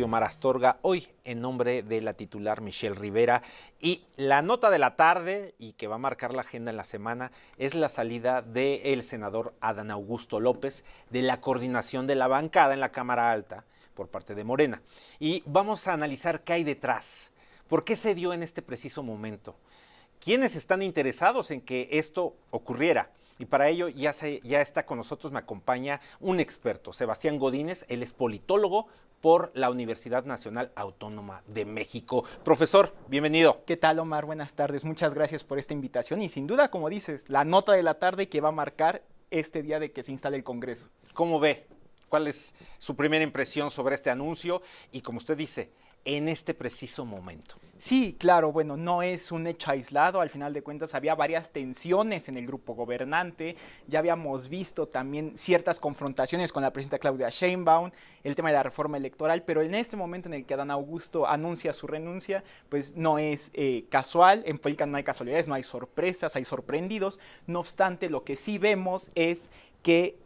Omar Astorga, hoy en nombre de la titular Michelle Rivera. Y la nota de la tarde, y que va a marcar la agenda en la semana, es la salida del senador Adán Augusto López de la coordinación de la bancada en la Cámara Alta por parte de Morena. Y vamos a analizar qué hay detrás, por qué se dio en este preciso momento, quiénes están interesados en que esto ocurriera. Y para ello ya está con nosotros, me acompaña un experto, Sebastián Godínez. Él es politólogo por la Universidad Nacional Autónoma de México. Profesor, bienvenido. ¿Qué tal, Omar? Buenas tardes. Muchas gracias por esta invitación y sin duda, como dices, la nota de la tarde que va a marcar este día de que se instale el Congreso. ¿Cómo ve? ¿Cuál es su primera impresión sobre este anuncio? Y como usted dice, en este preciso momento. Sí, claro, bueno, no es un hecho aislado, al final de cuentas había varias tensiones en el grupo gobernante, ya habíamos visto también ciertas confrontaciones con la presidenta Claudia Sheinbaum, el tema de la reforma electoral, pero en este momento en el que Adán Augusto anuncia su renuncia, pues no es casual, en política no hay casualidades, no hay sorpresas, hay sorprendidos, no obstante lo que sí vemos es que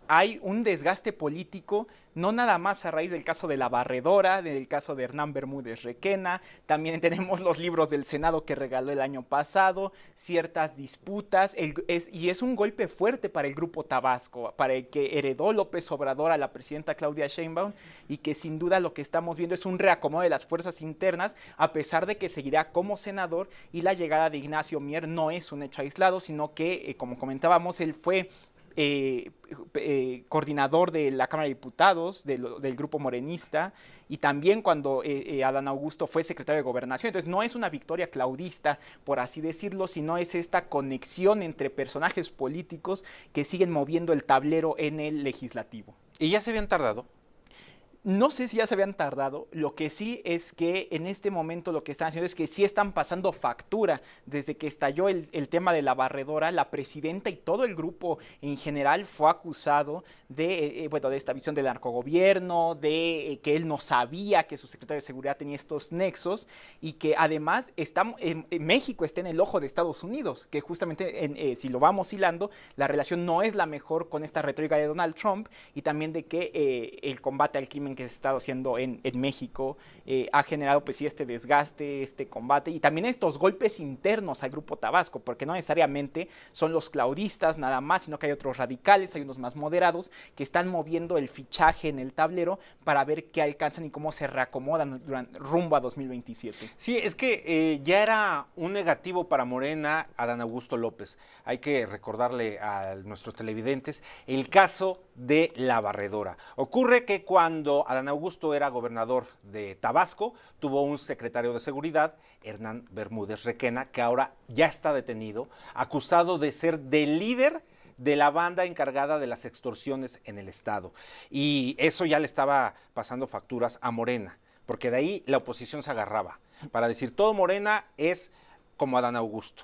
hay un desgaste político, no nada más a raíz del caso de la barredora, del caso de Hernán Bermúdez Requena, también tenemos los libros del Senado que regaló el año pasado, ciertas disputas, y es un golpe fuerte para el Grupo Tabasco, para el que heredó López Obrador a la presidenta Claudia Sheinbaum, y que sin duda lo que estamos viendo es un reacomodo de las fuerzas internas, a pesar de que seguirá como senador, y la llegada de Ignacio Mier no es un hecho aislado, sino que, como comentábamos, él fue coordinador de la Cámara de Diputados del grupo morenista y también cuando Adán Augusto fue secretario de Gobernación. Entonces no es una victoria claudista, por así decirlo, sino es esta conexión entre personajes políticos que siguen moviendo el tablero en el legislativo. ¿Y ya se habían tardado? No sé si ya se habían tardado, lo que sí es que en este momento lo que están haciendo es que sí están pasando factura. Desde que estalló el tema de la barredora, la presidenta y todo el grupo en general fue acusado de esta visión del narcogobierno, de que él no sabía que su secretario de Seguridad tenía estos nexos y que además México está en el ojo de Estados Unidos, que justamente si lo vamos hilando, la relación no es la mejor con esta retórica de Donald Trump y también de que el combate al crimen que se ha estado haciendo en México ha generado pues sí este desgaste, este combate y también estos golpes internos al Grupo Tabasco, porque no necesariamente son los claudistas nada más, sino que hay otros radicales, hay unos más moderados que están moviendo el fichaje en el tablero para ver qué alcanzan y cómo se reacomodan rumbo a 2027. Sí, es que ya era un negativo para Morena Adán Augusto López. Hay que recordarle a nuestros televidentes el caso de la barredora. Ocurre que cuando Adán Augusto era gobernador de Tabasco, tuvo un secretario de seguridad, Hernán Bermúdez Requena, que ahora ya está detenido, acusado de ser del líder de la banda encargada de las extorsiones en el estado. Y eso ya le estaba pasando facturas a Morena, porque de ahí la oposición se agarraba para decir todo Morena es como Adán Augusto.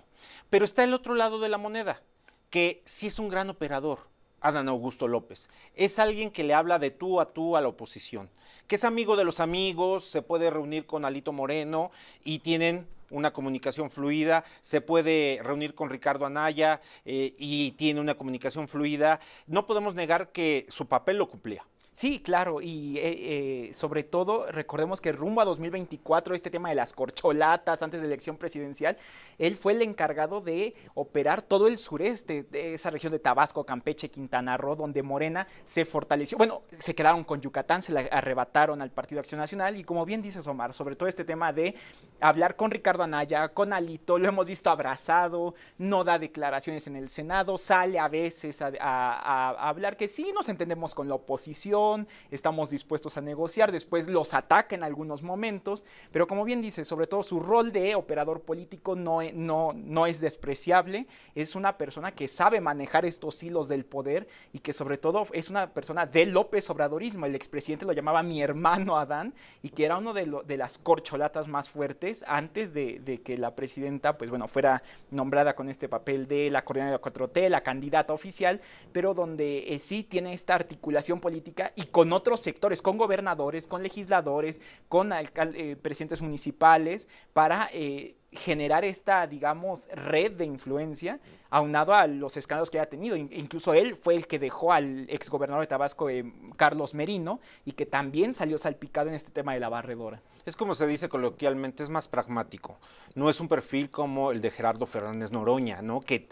Pero está el otro lado de la moneda, que sí es un gran operador. Adán Augusto López es alguien que le habla de tú a la oposición, que es amigo de los amigos, se puede reunir con Alito Moreno y tienen una comunicación fluida, se puede reunir con Ricardo Anaya y tiene una comunicación fluida. No podemos negar que su papel lo cumplía. Sí, claro, y sobre todo recordemos que rumbo a 2024, este tema de las corcholatas antes de la elección presidencial, él fue el encargado de operar todo el sureste de esa región de Tabasco, Campeche, Quintana Roo, donde Morena se fortaleció. Bueno, se quedaron con Yucatán, se la arrebataron al Partido Acción Nacional y como bien dices, Omar, sobre todo este tema de hablar con Ricardo Anaya, con Alito, lo hemos visto abrazado, no da declaraciones en el Senado, sale a veces a hablar que sí nos entendemos con la oposición, estamos dispuestos a negociar, después los ataca en algunos momentos, pero como bien dice, sobre todo su rol de operador político no es despreciable, es una persona que sabe manejar estos hilos del poder y que sobre todo es una persona del López Obradorismo, el expresidente lo llamaba mi hermano Adán y que era uno de las corcholatas más fuertes antes de que la presidenta pues bueno fuera nombrada con este papel de la coordinadora de la 4T, la candidata oficial, pero donde sí tiene esta articulación política y con otros sectores, con gobernadores, con legisladores, con presidentes municipales, para generar esta, digamos, red de influencia, aunado a los escándalos que ha tenido. Incluso él fue el que dejó al exgobernador de Tabasco, Carlos Merino, y que también salió salpicado en este tema de la barredora. Es como se dice coloquialmente, es más pragmático. No es un perfil como el de Gerardo Fernández Noroña, ¿no? Que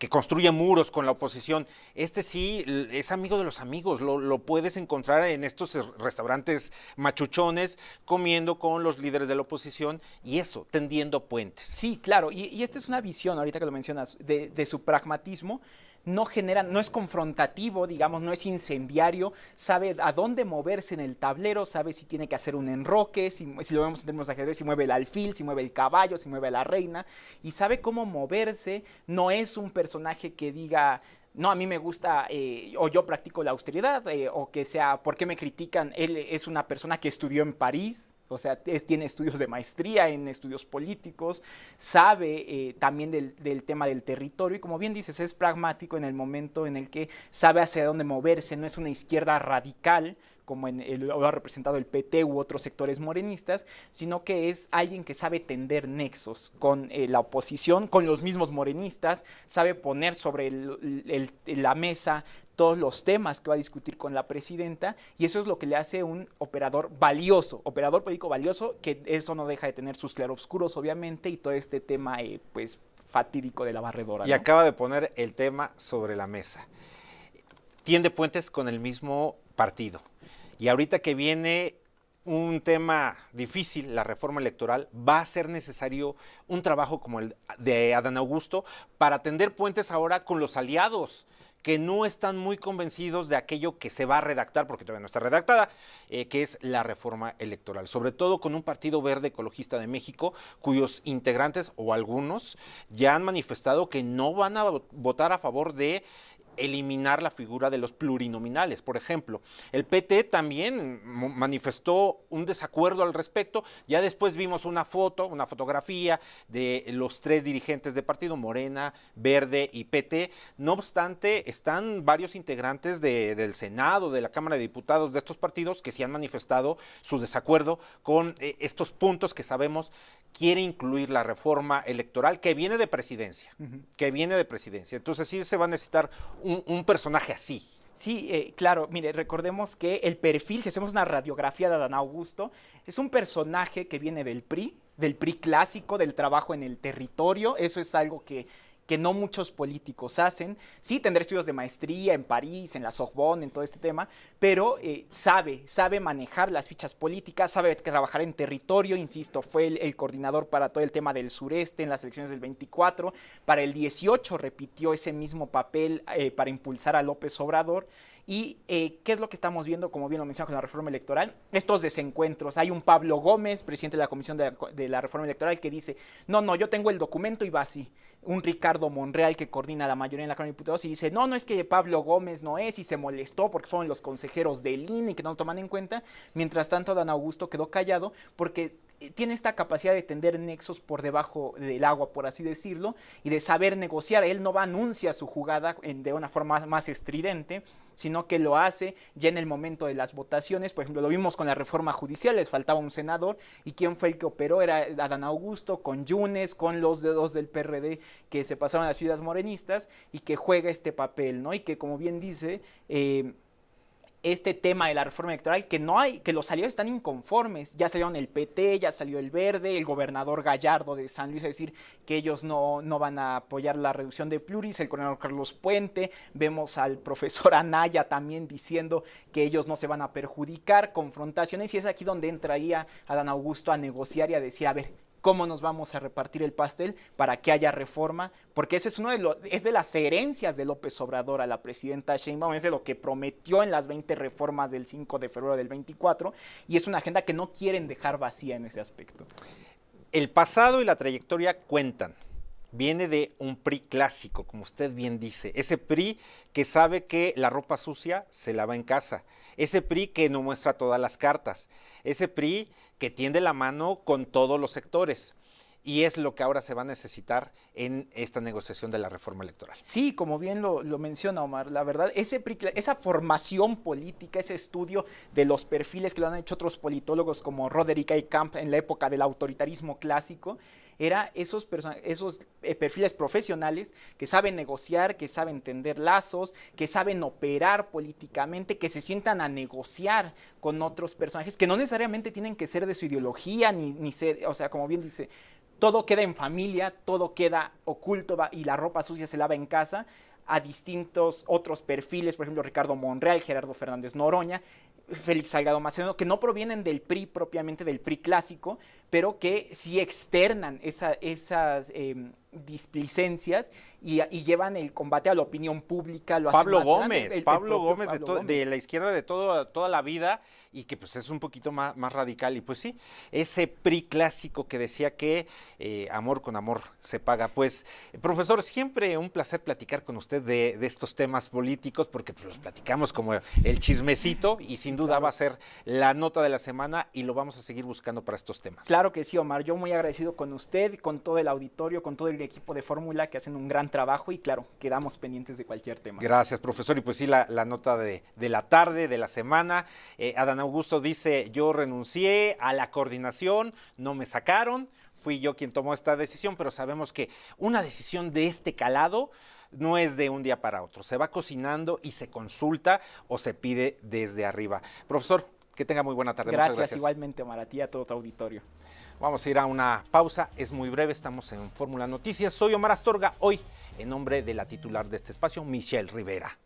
construye muros con la oposición. Este sí es amigo de los amigos, lo puedes encontrar en estos restaurantes machuchones, comiendo con los líderes de la oposición y eso, tendiendo puentes. Sí, claro, y esta es una visión, ahorita que lo mencionas, de su pragmatismo. No genera, no es confrontativo, digamos, no es incendiario, sabe a dónde moverse en el tablero, sabe si tiene que hacer un enroque, si lo vemos en términos de ajedrez, si mueve el alfil, si mueve el caballo, si mueve la reina, y sabe cómo moverse. No es un personaje que diga, no, a mí me gusta, o yo practico la austeridad, o que sea, ¿por qué me critican? Él es una persona que estudió en París, o sea, tiene estudios de maestría en estudios políticos, sabe también del tema del territorio y como bien dices, es pragmático en el momento en el que sabe hacia dónde moverse, no es una izquierda radical como lo ha representado el PT u otros sectores morenistas, sino que es alguien que sabe tender nexos con la oposición, con los mismos morenistas, sabe poner sobre la mesa todos los temas que va a discutir con la presidenta y eso es lo que le hace un operador valioso, operador político valioso, que eso no deja de tener sus claroscuros obviamente y todo este tema pues fatídico de la barredora. Y ¿no? acaba de poner el tema sobre la mesa. Tiende puentes con el mismo partido. Y ahorita que viene un tema difícil, la reforma electoral, va a ser necesario un trabajo como el de Adán Augusto para tender puentes ahora con los aliados que no están muy convencidos de aquello que se va a redactar, porque todavía no está redactada, que es la reforma electoral. Sobre todo con un Partido Verde Ecologista de México, cuyos integrantes, o algunos, ya han manifestado que no van a votar a favor de eliminar la figura de los plurinominales. Por ejemplo, el PT también manifestó un desacuerdo al respecto. Ya después vimos una fotografía de los tres dirigentes de partido, Morena, Verde y PT. No obstante, están varios integrantes del Senado, de la Cámara de Diputados de estos partidos que sí han manifestado su desacuerdo con estos puntos que sabemos quiere incluir la reforma electoral que viene de presidencia, Entonces sí se va a necesitar un personaje así. Sí, claro, mire, recordemos que el perfil, si hacemos una radiografía de Adán Augusto, es un personaje que viene del PRI clásico, del trabajo en el territorio. Eso es algo que no muchos políticos hacen. Sí, tendrá estudios de maestría en París, en la Sorbonne, en todo este tema, pero sabe manejar las fichas políticas, sabe trabajar en territorio, insisto, fue el coordinador para todo el tema del sureste en las elecciones del 24, para el 18 repitió ese mismo papel para impulsar a López Obrador. ¿Y qué es lo que estamos viendo, como bien lo mencionaba con la reforma electoral? Estos desencuentros. Hay un Pablo Gómez, presidente de la Comisión de la Reforma Electoral, que dice, no, yo tengo el documento y va así. Un Ricardo Monreal, que coordina la mayoría en la Cámara de Diputados, y dice, no es que Pablo Gómez no es, y se molestó porque fueron los consejeros del INE y que no lo toman en cuenta. Mientras tanto, Adán Augusto quedó callado porque tiene esta capacidad de tender nexos por debajo del agua, por así decirlo, y de saber negociar. Él no va a anunciar su jugada de una forma más estridente, sino que lo hace ya en el momento de las votaciones. Por ejemplo, lo vimos con la reforma judicial, les faltaba un senador, y ¿quién fue el que operó? Era Adán Augusto, con Yunes, con los dedos del PRD que se pasaron a las filas morenistas, y que juega este papel, ¿no? Y que, como bien dice, este tema de la reforma electoral, que los aliados están inconformes. Ya salieron el PT, ya salió el Verde, el gobernador Gallardo de San Luis a decir que ellos no van a apoyar la reducción de pluris, el coronel Carlos Puente, vemos al profesor Anaya también diciendo que ellos no se van a perjudicar, confrontaciones, y es aquí donde entraría Adán Augusto a negociar y a decir, a ver, ¿cómo nos vamos a repartir el pastel para que haya reforma? Porque eso es de las herencias de López Obrador a la presidenta Sheinbaum, es de lo que prometió en las 20 reformas del 5 de febrero del 24, y es una agenda que no quieren dejar vacía en ese aspecto. El pasado y la trayectoria cuentan. Viene de un PRI clásico, como usted bien dice. Ese PRI que sabe que la ropa sucia se lava en casa. Ese PRI que no muestra todas las cartas. Ese PRI que tiende la mano con todos los sectores. Y es lo que ahora se va a necesitar en esta negociación de la reforma electoral. Sí, como bien lo menciona Omar, la verdad, esa formación política, ese estudio de los perfiles que lo han hecho otros politólogos como Roderick A. Camp en la época del autoritarismo clásico, era esos perfiles profesionales que saben negociar, que saben tender lazos, que saben operar políticamente, que se sientan a negociar con otros personajes, que no necesariamente tienen que ser de su ideología, ni ser, o sea, como bien dice, todo queda en familia, todo queda oculto y la ropa sucia se lava en casa, a distintos otros perfiles, por ejemplo, Ricardo Monreal, Gerardo Fernández Noroña, Félix Salgado Macedonio, que no provienen del PRI propiamente, del PRI clásico, pero que sí externan esas displicencias y llevan el combate a la opinión pública. Lo Pablo hacen más Gómez, grande, Pablo Gómez, Pablo Gómez de la izquierda de toda la vida y que pues es un poquito más radical. Y pues sí, ese PRI clásico que decía que amor con amor se paga. Pues, profesor, siempre un placer platicar con usted de estos temas políticos porque pues, los platicamos como el chismecito y sin duda va a ser la nota de la semana y lo vamos a seguir buscando para estos temas. Claro que sí, Omar. Yo muy agradecido con usted, con todo el auditorio, con todo el equipo de Fórmula que hacen un gran trabajo y claro, quedamos pendientes de cualquier tema. Gracias, profesor. Y pues sí, la nota de la tarde, de la semana. Adán Augusto dice, yo renuncié a la coordinación, no me sacaron, fui yo quien tomó esta decisión, pero sabemos que una decisión de este calado no es de un día para otro. Se va cocinando y se consulta o se pide desde arriba. Profesor, que tenga muy buena tarde. Gracias, muchas gracias. Igualmente, Omar, a ti y a todo tu auditorio. Vamos a ir a una pausa, es muy breve, estamos en Fórmula Noticias. Soy Omar Astorga, hoy en nombre de la titular de este espacio, Michelle Rivera.